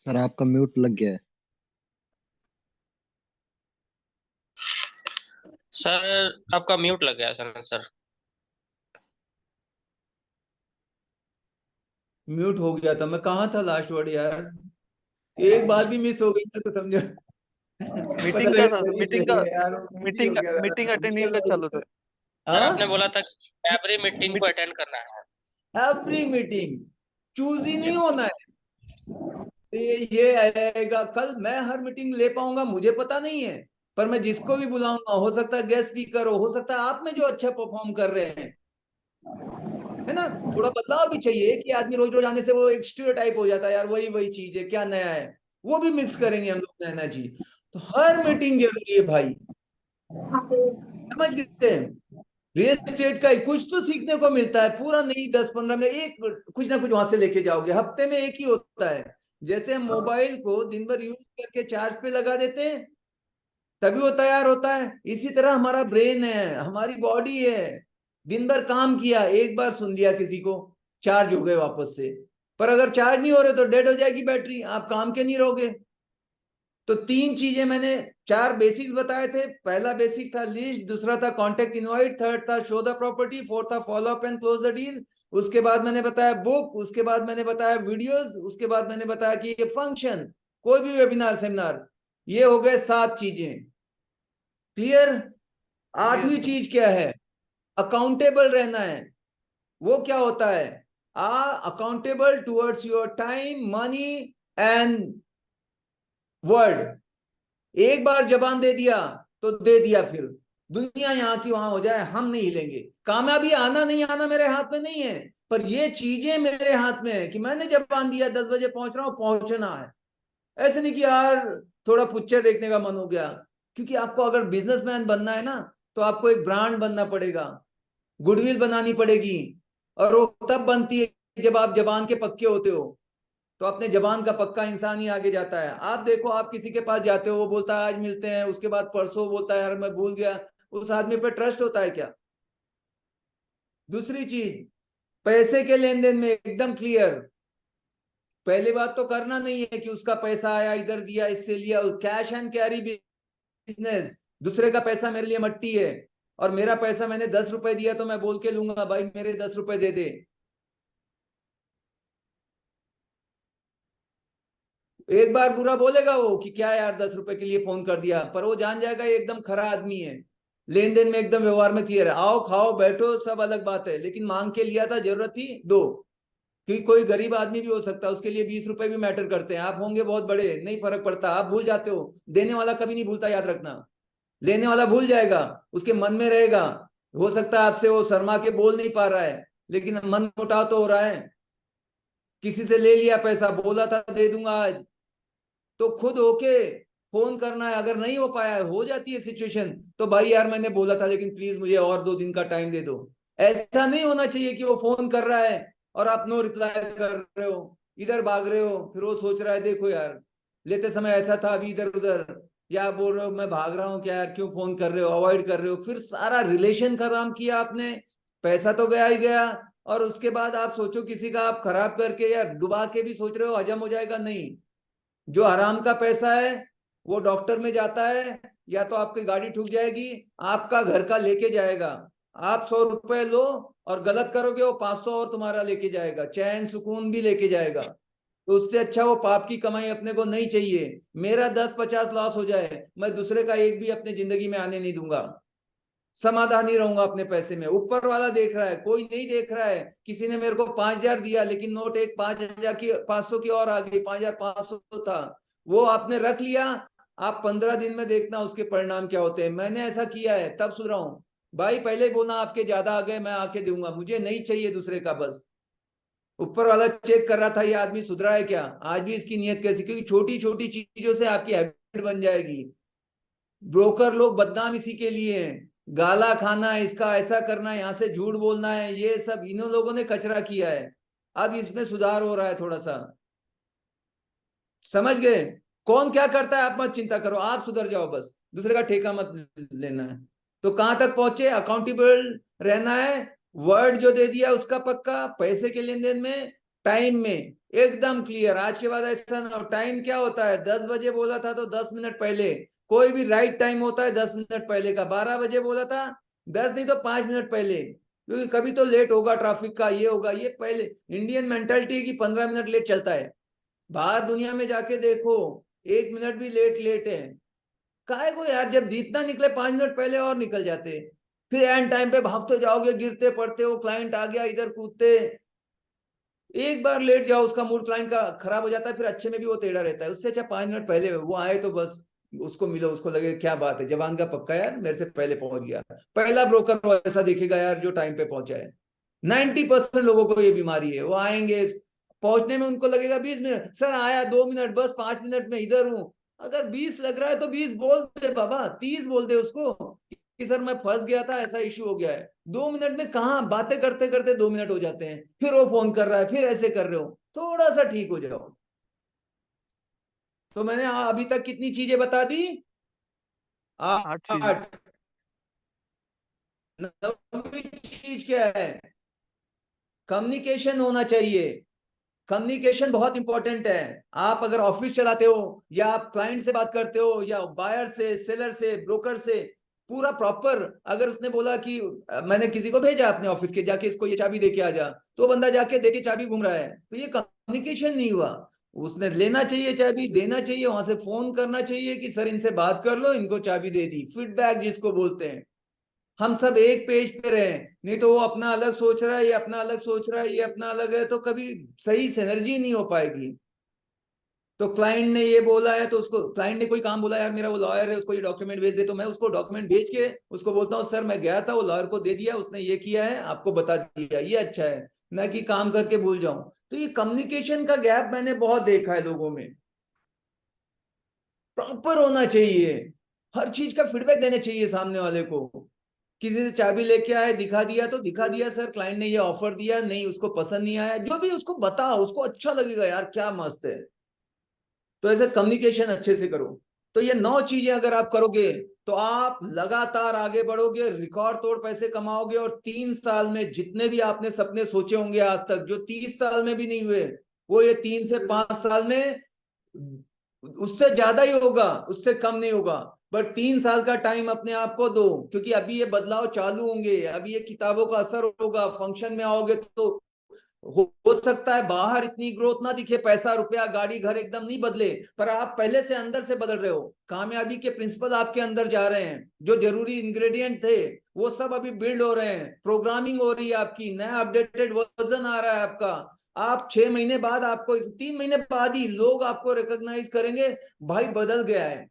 सर आपका म्यूट लग गया है। सर आपका म्यूट लग गया सर। सर म्यूट हो गया था, मैं कहाँ था लास्ट वर्ड यार, एक बात भी मिस हो गई तो समझो। पता मीटिंग का लगे सर, वही सही है यार, वो बिजी हो मीटिंग गया मीटिंग था अटेंड नहीं कर चालू सर। सर आपने हाँ, बोला था कि एवरी मीटिंग को मीटिंग। अटेंड करना है। एवरी मीटिंग चूज ही नहीं यस। होना है। ये आएगा कल, मैं हर मीटिंग ले पाऊंगा मुझे पता नहीं है, पर मैं जिसको भी बुलाऊंगा, हो सकता है गेस्ट स्पीकर हो सकता है आप में जो अच्छा परफॉर्म कर रहे हैं, है ना, थोड़ा बदलाव भी चाहिए कि आदमी रोज रोज आने से वो एक स्टीरियोटाइप हो जाता है, यार वही वही चीज है, क्या नया है, वो भी मिक्स करेंगे हम लोग, नया नया चीज। तो हर मीटिंग जरूरी है भाई, समझ गए? रियल एस्टेट का ही कुछ तो सीखने को मिलता है, पूरा नहीं, 10-15 मिनट एक कुछ ना कुछ वहां से लेके जाओगे, हफ्ते में एक ही होता है। जैसे हम मोबाइल को दिन भर यूज करके चार्ज पे लगा देते हैं, तभी वो तैयार होता है, इसी तरह हमारा ब्रेन है, हमारी बॉडी है, दिन भर काम किया, एक बार सुन लिया किसी को, चार्ज हो गए वापस से। पर अगर चार्ज नहीं हो रहे तो डेड हो जाएगी बैटरी, आप काम के नहीं रहोगे। तो 3 चीजें मैंने, 4 बेसिक्स बताए थे, पहला बेसिक था लिस्ट, दूसरा था कॉन्टेक्ट इनवाइट, थर्ड था शो द प्रॉपर्टी, फोर्थ था follow up and close the deal, उसके बाद मैंने बताया बुक, उसके बाद मैंने बताया वीडियोस, उसके बाद मैंने बताया कि ये फंक्शन, कोई भी वेबिनार सेमिनार, ये हो गए 7 चीजें। क्लियर? आठवीं चीज क्या है? अकाउंटेबल रहना है। वो क्या होता है? Accountable towards your time, money and word. एक बार जबान दे दिया तो दे दिया, फिर दुनिया यहाँ की वहां हो जाए, हम नहीं हिलेंगे। कामयाबी आना नहीं आना मेरे हाथ में नहीं है, पर ये चीजें मेरे हाथ में है कि मैंने जबान दिया 10 बजे पहुंच रहा हूं, पहुंचना है। ऐसे नहीं कि यार थोड़ा पिक्चर देखने का मन हो गया, क्योंकि आपको अगर बिजनेसमैन बनना है ना, तो आपको एक ब्रांड बनना पड़ेगा, गुडविल बनानी पड़ेगी, और वो तब बनती है जब आप जबान के पक्के होते हो। तो अपने जबान का पक्का इंसान ही आगे जाता है। आप देखो, आप किसी के पास जाते हो, वो बोलता है आज मिलते हैं, उसके बाद परसों बोलता है यार मैं भूल गया, उस आदमी पर ट्रस्ट होता है क्या? दूसरी चीज, पैसे के लेन देन में एकदम क्लियर। पहली बात तो करना नहीं है कि उसका पैसा आया इधर दिया इससे लिया, कैश एंड कैरी बिजनेस। दूसरे का पैसा मेरे लिए मट्टी है, और मेरा पैसा मैंने 10 रुपए दिया तो मैं बोल के लूंगा भाई मेरे 10 रुपए दे दे। एक बार बुरा बोलेगा वो कि क्या यार 10 रुपए के लिए फोन कर दिया, पर वो जान जाएगा ये एकदम खरा आदमी है, लेन देन में एकदम व्यवहार में क्लियर है। आओ खाओ बैठो सब अलग बात है, लेकिन मांग के लिया था, जरूरत थी दो। क्योंकि कोई गरीब आदमी भी हो सकता है, उसके लिए 20 रुपए भी मैटर करते हैं। आप होंगे बहुत बड़े, नहीं फर्क पड़ता, आप भूल जाते हो। देने वाला कभी नहीं भूलता, याद रखना। लेने वाला भूल जाएगा, उसके मन में रहेगा। हो सकता है आपसे वो शर्मा के बोल नहीं पा रहा है, लेकिन मन मुटाव तो हो रहा है। किसी से ले लिया पैसा, बोला था दे दूंगा आज, तो खुद होके फोन करना है। अगर नहीं हो पाया, हो जाती है सिचुएशन, तो भाई यार मैंने बोला था लेकिन प्लीज मुझे और 2 दिन का टाइम दे दो। ऐसा नहीं होना चाहिए कि वो फोन कर रहा है और आप नो रिप्लाई कर रहे हो, इधर भाग रहे हो, फिर वो सोच रहा है देखो यार लेते समय ऐसा था, अभी इधर उधर, या बोल रहे हो मैं भाग रहा हूँ क्या यार, क्यों फोन कर रहे हो, अवॉइड कर रहे हो। फिर सारा रिलेशन खराब किया आपने, पैसा तो गया ही गया, और उसके बाद आप सोचो किसी का आप खराब करके या डुबा के भी सोच रहे हो हजम हो जाएगा, नहीं। जो हराम का पैसा है वो डॉक्टर में जाता है, या तो आपकी गाड़ी ठुक जाएगी, आपका घर का लेके जाएगा। आप 100 रुपए लो और गलत करोगे, वो 500 और तुम्हारा लेके जाएगा, चैन सुकून भी लेके जाएगा। तो उससे अच्छा वो पाप की कमाई अपने को नहीं चाहिए। मेरा 10-50 लॉस हो जाए, मैं दूसरे का एक भी अपने जिंदगी में आने नहीं दूंगा। समाधानी रहूंगा अपने पैसे में। ऊपर वाला देख रहा है, कोई नहीं देख रहा है। किसी ने मेरे को 5,000 दिया, लेकिन नोट एक 5,000 की 500 की और आ गई, 5,500 था, वो आपने रख लिया। आप 15 दिन में देखना उसके परिणाम क्या होते हैं। मैंने ऐसा किया है, तब सुधरा हूं। भाई पहले बोलना आपके ज्यादा आ गए, मैं आके दूंगा, मुझे नहीं चाहिए दूसरे का। बस ऊपर वाला चेक कर रहा था ये आदमी सुधरा है क्या, आज भी इसकी नीयत कैसी, क्योंकि छोटी छोटी चीजों से आपकी हैबिट बन जाएगी। ब्रोकर लोग बदनाम इसी के लिए हैं, गाला खाना, इसका ऐसा करना, यहाँ से झूठ बोलना है, ये सब इन लोगों ने कचरा किया है। अब इसमें सुधार हो रहा है थोड़ा सा, समझ गए। कौन क्या करता है आप मत चिंता करो, आप सुधर जाओ, बस दूसरे का ठेका मत लेना है। तो कहां तक पहुंचे, अकाउंटेबल रहना है। वर्ड जो दे दिया उसका पक्का, पैसे के लेन देन में, टाइम में एकदम क्लियर। आज के बाद ऐसा ना हो। टाइम क्या होता है, 10 बजे बोला था तो 10 मिनट पहले, कोई भी राइट टाइम होता है 10 मिनट पहले का। 12 बजे बोला था, 10 नहीं तो 5 मिनट पहले, क्योंकि कभी तो लेट होगा, ट्रैफिक का ये होगा, ये पहले इंडियन मेंटालिटी की 15 मिनट लेट चलता है। बाहर दुनिया में जाके देखो, 1 मिनट भी लेट लेट है। काहे को यार, जब जीतना निकले 5 मिनट पहले और निकल जाते, फिर एंड टाइम पे भागते जाओगे, गिरते पड़ते हो, क्लाइंट आ गया इधर कूदते। एक बार लेट जाओ, उसका मूड क्लाइंट का खराब हो जाता है, फिर अच्छे में भी वो टेढ़ा रहता है। उससे अच्छा 5 मिनट पहले वो आए तो बस उसको मिलो, उसको लगे क्या बात है, जवान का पक्का यार मेरे से पहले पहुंच गया। पहला ब्रोकर ऐसा देखेगा यार जो टाइम पे पहुंचा है। 90% लोगों को ये बीमारी है। वो आएंगे, पहुंचने में उनको लगेगा 20 मिनट, सर आया 2 मिनट, बस 5 मिनट में इधर हूं। अगर 20 लग रहा है तो 20 बोल दे बाबा, 30 बोल दे उसको कि सर मैं फंस गया था, ऐसा इश्यू हो गया है। 2 मिनट में कहां, बातें करते करते 2 मिनट हो जाते हैं, फिर वो फोन कर रहा है, फिर ऐसे कर रहे हो। थोड़ा सा ठीक हो जाओ। तो मैंने अभी तक कितनी चीजें बता दी, 8 चीजें। 8। 9वीं चीज क्या है, कम्युनिकेशन होना चाहिए। कम्युनिकेशन बहुत इंपॉर्टेंट है। आप अगर ऑफिस चलाते हो, या आप क्लाइंट से बात करते हो, या बायर से, सेलर से, ब्रोकर से, पूरा प्रॉपर। अगर उसने बोला कि मैंने किसी को भेजा अपने ऑफिस के, जाके इसको ये चाबी देके आ जा, तो बंदा जाके देके चाबी घूम रहा है, तो ये कम्युनिकेशन नहीं हुआ। उसने लेना चाहिए चाबी, देना चाहिए, वहां से फोन करना चाहिए कि सर इनसे बात कर लो, इनको चाबी दे दी, फीडबैक जिसको बोलते हैं। हम सब एक पेज पे रहे, नहीं तो वो अपना अलग सोच रहा है, ये अपना अलग सोच रहा है, ये अपना अलग है, तो कभी सही सिनर्जी नहीं हो पाएगी। तो क्लाइंट ने ये बोला है, तो उसको, क्लाइंट ने कोई काम बोला यार मेरा वो लॉयर है, उसको ये डॉक्यूमेंट भेज दे, तो मैं उसको डॉक्यूमेंट भेज के उसको बोलता हूँ सर मैं गया था, वो लॉयर को दे दिया, उसने ये किया है, आपको बता दिया, ये अच्छा है, ना कि काम करके भूल जाऊं। तो ये कम्युनिकेशन का गैप मैंने बहुत देखा है लोगों में। प्रॉपर होना चाहिए, हर चीज का फीडबैक देना चाहिए सामने वाले को। किसी से चाबी लेके आए, दिखा दिया तो दिखा दिया, सर क्लाइंट ने ये ऑफर दिया, नहीं उसको पसंद नहीं आया, जो भी उसको बताओ, उसको अच्छा लगेगा यार क्या मस्त है। तो ऐसे कम्युनिकेशन अच्छे से करो। तो ये 9 चीजें अगर आप करोगे तो आप लगातार आगे बढ़ोगे, रिकॉर्ड तोड़ पैसे कमाओगे, और 3 साल में जितने भी आपने सपने सोचे होंगे आज तक, जो 30 साल में भी नहीं हुए, वो ये 3 से 5 साल में उससे ज्यादा ही होगा, उससे कम नहीं होगा। बट 3 साल का टाइम अपने आप को दो, क्योंकि अभी ये बदलाव चालू होंगे, अभी ये किताबों का असर होगा, फंक्शन में आओगे तो हो सकता है बाहर इतनी ग्रोथ ना दिखे, पैसा रुपया गाड़ी घर एकदम नहीं बदले, पर आप पहले से अंदर से बदल रहे हो। कामयाबी के प्रिंसिपल आपके अंदर जा रहे हैं, जो जरूरी इंग्रेडिएंट थे वो सब अभी बिल्ड हो रहे हैं, प्रोग्रामिंग हो रही है आपकी, नया अपडेटेड वर्जन आ रहा है आपका। आप 6 महीने बाद, आपको 3 महीने बाद ही लोग आपको रिकॉग्नाइज करेंगे, भाई बदल गया है,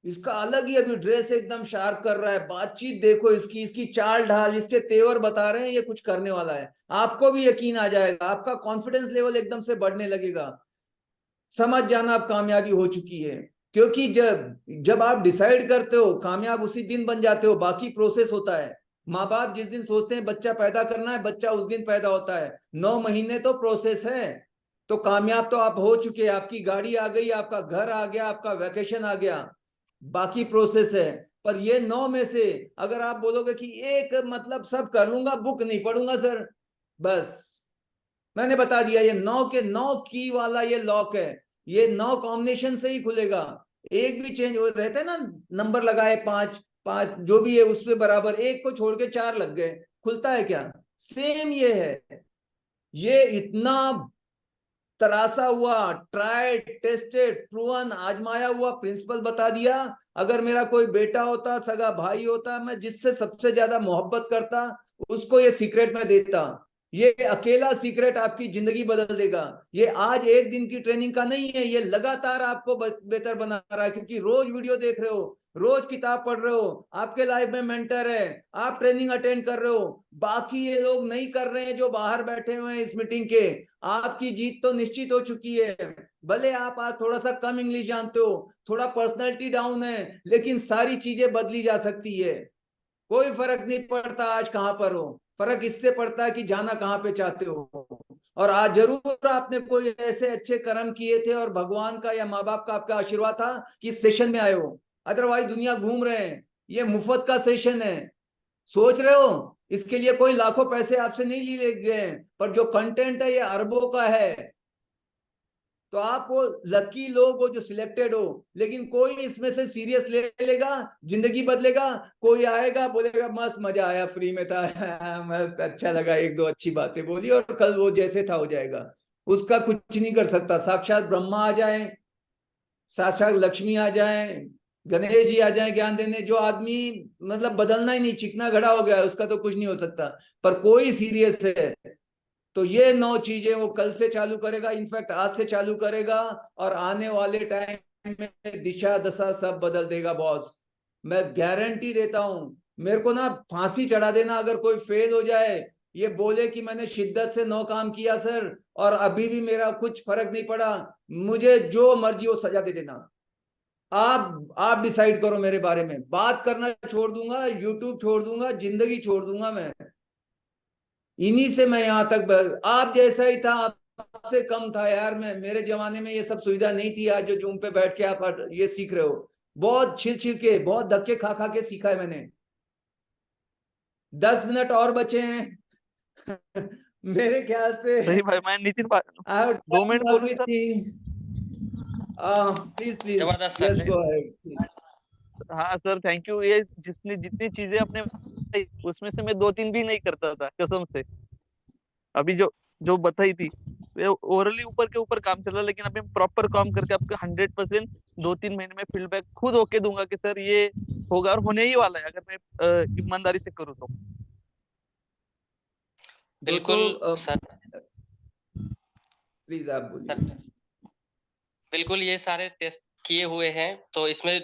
इसका अलग ही अभी ड्रेस एकदम शार्प कर रहा है, बातचीत देखो इसकी, इसकी चाल ढाल, इसके तेवर बता रहे हैं ये कुछ करने वाला है। आपको भी यकीन आ जाएगा, आपका कॉन्फिडेंस लेवल एकदम से बढ़ने लगेगा। समझ जाना अब कामयाबी हो चुकी है, क्योंकि जब जब आप डिसाइड करते हो कामयाब उसी दिन बन जाते हो, बाकी प्रोसेस होता है। माँ बाप जिस दिन सोचते हैं बच्चा पैदा करना है, बच्चा उस दिन पैदा होता है, 9 महीने तो प्रोसेस है। तो कामयाब तो आप हो चुके, आपकी गाड़ी आ गई, आपका घर आ गया, आपका वैकेशन आ गया, बाकी प्रोसेस है। पर ये 9 में से अगर आप बोलोगे कि एक मतलब सब कर लूंगा, बुक नहीं पढ़ूंगा सर, बस मैंने बता दिया, ये 9 के 9 की वाला ये लॉक है, ये 9 कॉम्बिनेशन से ही खुलेगा। एक भी चेंज हो रहता है ना, नंबर लगाए 5 5 जो भी है उस पे बराबर, एक को छोड़ के 4 लग गए, खुलता है क्या? सेम ये है, ये इतना तरासा हुआ, ट्राइड टेस्टेड प्रूवन, आजमाया हुआ प्रिंसिपल बता दिया। अगर मेरा कोई बेटा होता, सगा भाई होता, मैं जिससे सबसे ज्यादा मोहब्बत करता, उसको ये सीक्रेट मैं देता। ये अकेला सीक्रेट आपकी जिंदगी बदल देगा। ये आज एक दिन की ट्रेनिंग का नहीं है, ये लगातार आपको बेहतर बना रहा है, क्योंकि रोज वीडियो देख रहे हो, रोज किताब पढ़ रहे हो, आपके लाइफ में मेंटर है, आप ट्रेनिंग अटेंड कर रहे हो, बाकी ये लोग नहीं कर रहे हैं जो बाहर बैठे हुए हैं इस मीटिंग के। आपकी जीत तो निश्चित हो चुकी है। भले आप आज थोड़ा सा कम इंग्लिश जानते हो, थोड़ा पर्सनैलिटी डाउन है, लेकिन सारी चीजें बदली जा सकती है। कोई फर्क नहीं पड़ता आज कहां पर हो, फर्क इससे पड़ता है कि जाना कहां पे चाहते हो। और आज जरूर आपने कोई ऐसे अच्छे कर्म किए थे और भगवान का या माँ बाप का आपका आशीर्वाद था कि इस सेशन में आए हो, अदरवाइज दुनिया घूम रहे हैं, ये मुफ्त का सेशन है। सोच रहे हो इसके लिए कोई लाखों पैसे आपसे नहीं लिए गए, पर जो कंटेंट है ये अरबों का है। तो आप वो लकी लोग हो जो सिलेक्टेड हो, लेकिन कोई इसमें से सीरियस ले लेगा, जिंदगी बदलेगा। कोई आएगा बोलेगा मस्त मजा आया, फ्री में था मस्त अच्छा लगा, एक दो अच्छी बातें बोली, और कल वो जैसे था हो जाएगा। उसका कुछ नहीं कर सकता। साक्षात ब्रह्मा आ जाए, साक्षात लक्ष्मी आ जाए, गणेश जी आ जाए ज्ञान देने, जो आदमी मतलब बदलना ही नहीं, चिकना घड़ा हो गया, उसका तो कुछ नहीं हो सकता। पर कोई सीरियस है तो ये 9 चीजें वो कल से चालू करेगा, इनफैक्ट आज से चालू करेगा, और आने वाले टाइम में दिशा दशा सब बदल देगा बॉस। मैं गारंटी देता हूं। मेरे को ना फांसी चढ़ा देना अगर कोई फेल हो जाए, ये बोले कि मैंने शिद्दत से 9 काम किया सर और अभी भी मेरा कुछ फर्क नहीं पड़ा, मुझे जो मर्जी हो सजा दे देना। आप डिसाइड करो मेरे बारे में, बात करना छोड़ दूंगा, यूट्यूब छोड़ दूंगा, जिंदगी छोड़ दूंगा मैं। इन्हीं से मैं यहां तक, आप जैसा ही था, आपसे कम था यार। मैं, मेरे जमाने में ये सब सुविधा नहीं थी, आज जो जूम पे बैठ के आप ये सीख रहे हो, बहुत छिल छिल के, बहुत धक्के खा खा के सीखा है मैंने। 10 मिनट और बचे हैं मेरे ख्याल से। सही भाई, मैं Nitin I have 2 minute done बोलूं सर? एवरीथिंग। प्लीज प्लीज, जबरदस्त सर। Yes go ahead. हाँ सर, थैंक यू। ये जितनी जितनी चीजें आपने बताई, उसमें से मैं 2-3 भी नहीं करता था कसम से। अभी जो जो बताई थी, ओरली ऊपर के ऊपर काम चल रहा है, लेकिन अभी हम प्रॉपर काम करके आपको 100% 2-3 महीने में फीडबैक खुद होके दूंगा कि सर ये होगा, और होने ही वाला है अगर मैं ईमानदारी से करूँ तो। बिल्कुल दोस्तों सर। प्लीज आप बोलिए। सर, बिल्कुल ये सारे टेस्ट किए हुए हैं, तो इसमें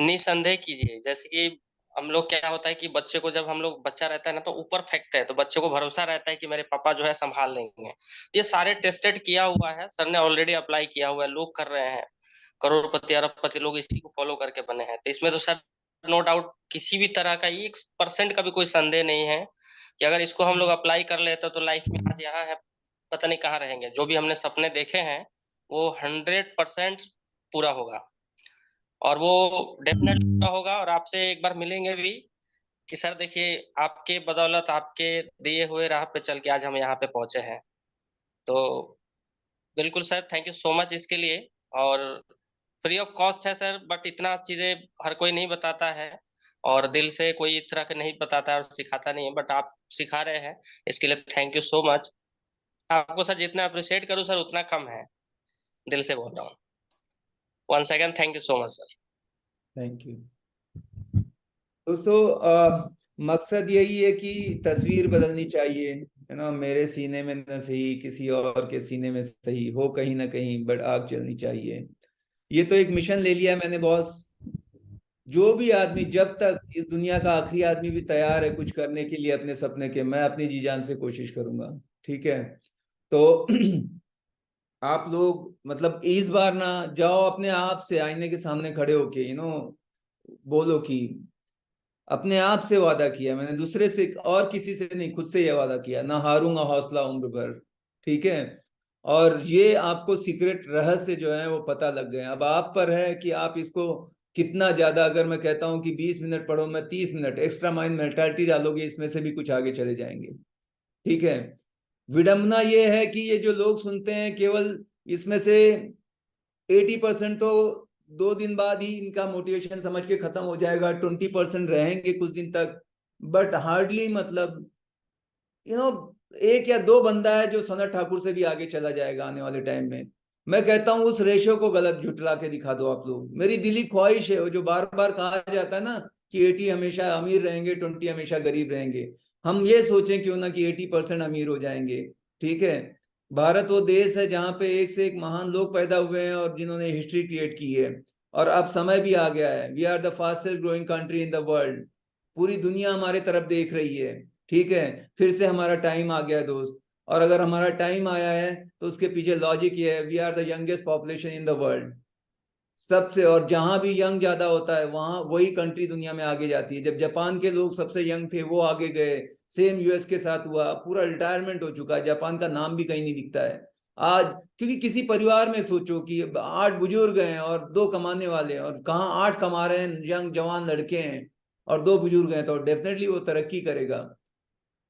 निसंदेह कीजिए। जैसे कि हम लोग, क्या होता है कि बच्चे को, जब हम लोग बच्चा रहता है ना, तो ऊपर फेंकते हैं, तो बच्चे को भरोसा रहता है कि मेरे पापा जो है संभाल लेंगे। ये सारे टेस्टेड किया हुआ है, सर ने ऑलरेडी अप्लाई किया हुआ है, लोग कर रहे हैं, करोड़पति अरबपति लोग इसी को फॉलो करके बने हैं। तो इसमें तो सर नो डाउट किसी भी तरह का 1% का भी कोई संदेह नहीं है कि अगर इसको हम लोग अप्लाई कर लेते तो लाइफ में आज यहाँ है, पता नहीं कहाँ रहेंगे। जो भी हमने सपने देखे हैं वो 100% पूरा होगा, और वो डेफिनेट पूरा होगा। और आपसे एक बार मिलेंगे भी कि सर देखिए, आपके बदौलत, आपके दिए हुए राह पे चल के आज हम यहाँ पे पहुंचे हैं। तो बिल्कुल sir, thank you so much इसके लिए। और फ्री ऑफ कॉस्ट है सर, बट इतना चीजें हर कोई नहीं बताता है, और दिल से कोई इस तरह के नहीं बताता है और सिखाता नहीं है, बट आप सिखा रहे हैं, इसके लिए थैंक यू सो मच। आपको सर जितना अप्रिशिएट करूँ सर उतना कम है, दिल से बोल रहा हूँ। Once again thank you so much sir. Thank you दोस्तों। मकसद यही है कि तस्वीर बदलनी चाहिए, है ना। मेरे सीने में न सही, किसी और के सीने में सही हो, कहीं ना कहीं बट आग जलनी चाहिए। ये तो एक मिशन ले लिया मैंने बॉस। जो भी आदमी, जब तक इस दुनिया का आखिरी आदमी भी तैयार है कुछ करने के लिए अपने सपने के, मैं अपनी जी जान से कोशिश करूंगा। ठीक है। तो आप लोग मतलब इस बार ना जाओ, अपने आप से आईने के सामने खड़े होके बोलो कि अपने आप से वादा किया मैंने, दूसरे से और किसी से नहीं, खुद से यह वादा किया, ना हारूंगा हौसला उम्र भर। ठीक है। और ये आपको सीक्रेट रहस्य जो है वो पता लग गए। अब आप पर है कि आप इसको कितना ज्यादा, अगर मैं कहता हूं कि 20 मिनट पढ़ो, मैं 30 मिनट एक्स्ट्रा माइंड मेंटालिटी डालोगे, इसमें से भी कुछ आगे चले जाएंगे। ठीक है। विडंबना ये है कि ये जो लोग सुनते हैं, केवल इसमें से 80% तो 2 दिन बाद ही इनका मोटिवेशन समझ के खत्म हो जाएगा, 20% रहेंगे कुछ दिन तक, बट हार्डली मतलब यू नो एक या दो बंदा है जो सनत ठाकुर से भी आगे चला जाएगा आने वाले टाइम में। मैं कहता हूं उस रेशो को गलत झुटला के दिखा दो आप लोग। मेरी दिली ख्वाहिश है, वो जो बार बार कहा जाता है ना कि 80 हमेशा अमीर रहेंगे, 20 हमेशा गरीब रहेंगे, हम ये सोचें क्यों ना कि 80% अमीर हो जाएंगे। ठीक है। भारत वो देश है जहां पे एक से एक महान लोग पैदा हुए हैं और जिन्होंने हिस्ट्री क्रिएट की है। और अब समय भी आ गया है, we are the fastest growing country in the world. पूरी दुनिया हमारे तरफ देख रही है। ठीक है। फिर से हमारा टाइम आ गया है दोस्त। और अगर हमारा टाइम आया है तो उसके पीछे लॉजिक ये है, we are the youngest population in the world सबसे। और जहां भी यंग ज्यादा होता है वहां वही कंट्री दुनिया में आगे जाती है। जब जापान के लोग सबसे यंग थे वो आगे गए, सेम यूएस के साथ हुआ, पूरा रिटायरमेंट हो चुका है, जापान का नाम भी कहीं नहीं दिखता है आज। क्योंकि किसी परिवार में सोचो कि 8 बुजुर्ग हैं और 2 कमाने वाले हैं, और कहाँ 8 कमा रहे हैं यंग जवान लड़के हैं और 2 बुजुर्ग हैं, तो डेफिनेटली वो तरक्की करेगा।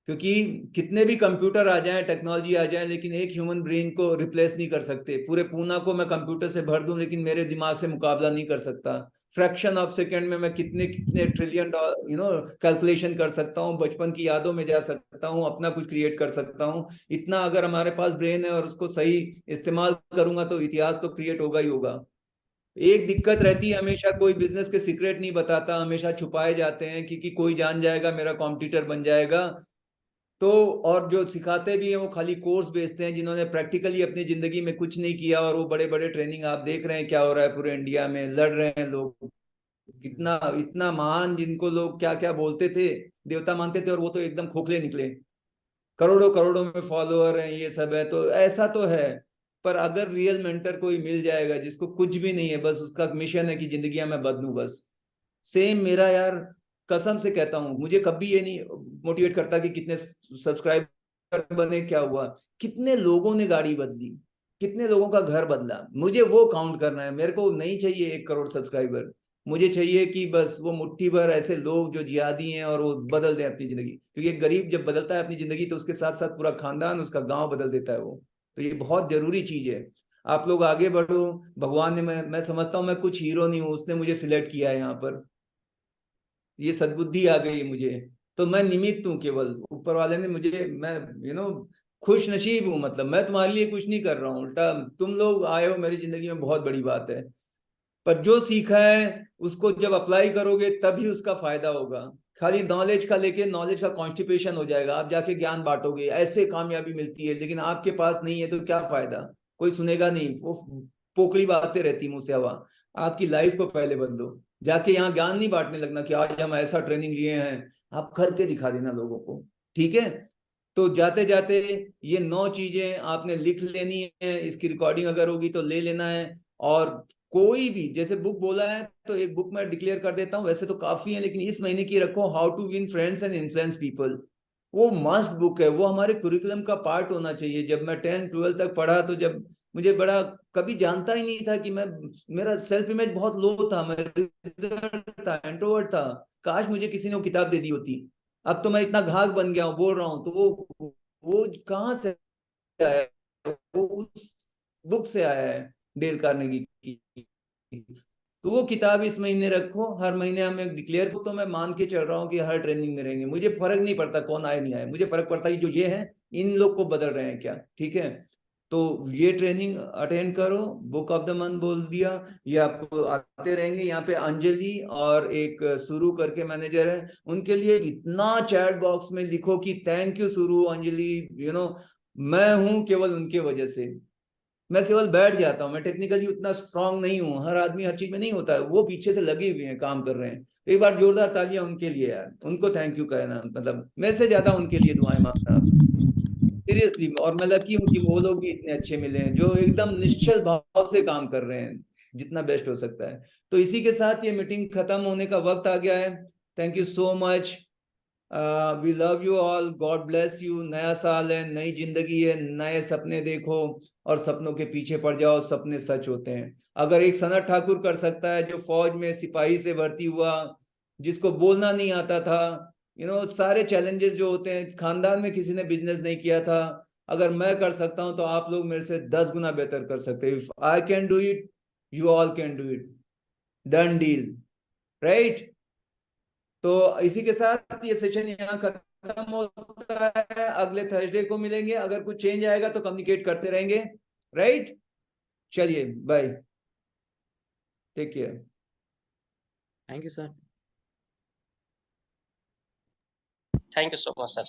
क्योंकि कितने भी कंप्यूटर आ जाएं, टेक्नोलॉजी आ जाए, लेकिन एक ह्यूमन ब्रेन को रिप्लेस नहीं कर सकते। पूरे पूना को मैं कंप्यूटर से भर दूं लेकिन मेरे दिमाग से मुकाबला नहीं कर सकता। फ्रैक्शन ऑफ सेकेंड में मैं कितने कितने ट्रिलियन कैलकुलेशन कर सकता हूँ, बचपन की यादों में जा सकता हूँ, अपना कुछ क्रिएट कर सकता हूँ। इतना अगर हमारे पास ब्रेन है और उसको सही इस्तेमाल करूंगा तो इतिहास तो क्रिएट होगा ही होगा। एक दिक्कत रहती है हमेशा, कोई बिजनेस के सीक्रेट नहीं बताता, हमेशा छुपाए जाते हैं क्योंकि कोई जान जाएगा मेरा कॉम्पिटिटर बन जाएगा। तो और जो सिखाते भी हैं वो खाली कोर्स बेचते हैं, जिन्होंने प्रैक्टिकली अपनी जिंदगी में कुछ नहीं किया। और वो बड़े बड़े ट्रेनिंग आप देख रहे हैं क्या हो रहा है, पूरे इंडिया में लड़ रहे हैं लोग। कितना इतना महान जिनको लोग क्या क्या बोलते थे, देवता मानते थे, और वो तो एकदम खोखले निकले। करोड़ों करोड़ों में फॉलोअर हैं, ये सब है, तो ऐसा तो है। पर अगर रियल मेंटर कोई मिल जाएगा जिसको कुछ भी नहीं है, बस उसका मिशन है कि जिंदगी मैं बदलूं बस। सेम मेरा यार, कसम से कहता हूं, मुझे कभी ये नहीं मोटिवेट करता कि कितने सब्सक्राइबर बने, क्या हुआ, कितने लोगों ने गाड़ी बदली, कितने लोगों का घर बदला, मुझे वो काउंट करना है। मेरे को नहीं चाहिए 1 करोड़ सब्सक्राइबर। मुझे चाहिए कि बस वो मुट्ठी भर ऐसे लोग जो जिहादी हैं और वो बदल दें अपनी जिंदगी। क्योंकि एक गरीब जब बदलता है अपनी जिंदगी तो उसके साथ साथ पूरा खानदान, उसका गांव बदल देता है वो। तो ये बहुत जरूरी चीज है। आप लोग आगे बढ़ो। भगवान ने, मैं समझता हूँ मैं कुछ हीरो नहीं हूँ, उसने मुझे सिलेक्ट किया है यहाँ पर। ये सद्बुद्धि आ गई मुझे। तो मैं निमित्त हूँ केवल, ऊपर वाले ने मुझे, मैं खुश नसीब हूँ। मतलब मैं तुम्हारे लिए कुछ नहीं कर रहा हूँ, उल्टा तुम लोग आए हो मेरी जिंदगी में, बहुत बड़ी बात है। पर जो सीखा है उसको जब अप्लाई करोगे तभी उसका फायदा होगा। खाली नॉलेज का लेके नॉलेज का कॉन्स्टिपेशन हो जाएगा, आप जाके ज्ञान बांटोगे, ऐसे कामयाबी मिलती है, लेकिन आपके पास नहीं है तो क्या फायदा। कोई सुनेगा नहीं, वो पोकली बातें रहती मुंह से हवा। आपकी लाइफ को पहले बदलो। जाके यहाँ ज्ञान नहीं बांटने लगना कि आज हम ऐसा ट्रेनिंग लिए हैं, आप करके दिखा देना लोगों को। ठीक है। तो जाते जाते ये 9 चीजें आपने लिख लेनी है, इसकी रिकॉर्डिंग अगर होगी तो ले लेना है। और कोई भी जैसे बुक बोला है तो एक बुक मैं डिक्लेयर कर देता हूँ, वैसे तो काफी है लेकिन इस महीने की रखो, how to win friends and influence people. वो मस्ट बुक है, वो हमारे कुरिकुलम का पार्ट होना चाहिए। जब मैं 10 12 तक पढ़ा तो जब मुझे बड़ा, कभी जानता ही नहीं था कि मैं, मेरा सेल्फ इमेज बहुत लो था, मैं रिजर्व था, इंट्रोवर्ट था। काश मुझे किसी ने वो किताब दे दी होती। अब तो मैं इतना घाघ बन गया हूँ, बोल रहा हूँ, तो वो कहाँ से आया है? वो उस बुक से आया है, डेल कार्नेगी की। तो वो किताब इस महीने रखो, हर महीने हमें डिक्लेयर को, तो मैं मान के चल रहा हूँ कि हर ट्रेनिंग में रहेंगे। मुझे फर्क नहीं पड़ता कौन आए नहीं आए, मुझे फर्क पड़ता है जो ये है इन लोग को बदल रहे हैं क्या, ठीक है। तो ये ट्रेनिंग अटेंड करो, बुक ऑफ द मंथ बोल दिया, ये आप आते रहेंगे। यहाँ पे अंजलि और एक सुरु करके मैनेजर है, उनके लिए इतना चैट बॉक्स में लिखो कि थैंक यू सुरु, अंजलि, मैं हूं केवल उनके वजह से। मैं केवल बैठ जाता हूँ, मैं टेक्निकली उतना स्ट्रांग नहीं हूँ, हर आदमी हर चीज में नहीं होता है, वो पीछे से लगे हुए हैं, काम कर रहे हैं। एक बार जोरदार तालियां उनके लिए यार, उनको थैंक यू कहना, मतलब मेरे से ज्यादा उनके लिए दुआएं मांगना आप, सीरियसली। और मैं लकी हूँ कि वो लोग भी इतने अच्छे मिले हैं जो एकदम निश्चल भाव से काम कर रहे हैं, जितना बेस्ट हो सकता है। तो इसी के साथ ये मीटिंग खत्म होने का वक्त आ गया है। Thank you so much, we love you all, God bless you. नया साल है, नई जिंदगी है, नए सपने देखो और सपनों के पीछे पड़ जाओ, सपने सच होते हैं। अगर एक सनत ठाकुर कर सकता है जो फौज में सिपाही से भर्ती हुआ, जिसको बोलना नहीं आता था, सारे चैलेंजेस जो होते हैं, खानदान में किसी ने बिजनेस नहीं किया था, अगर मैं कर सकता हूं तो आप लोग मेरे से 10 गुना बेहतर कर सकते हैं। If I can do it, you all can do it, done deal, right. तो इसी के साथ ये सेशन यहाँ खत्म होता है, अगले थर्सडे को मिलेंगे। अगर कुछ चेंज आएगा तो कम्युनिकेट करते रहेंगे, राइट। चलिए bye, take care. Thank you sir. Thank you so much sir.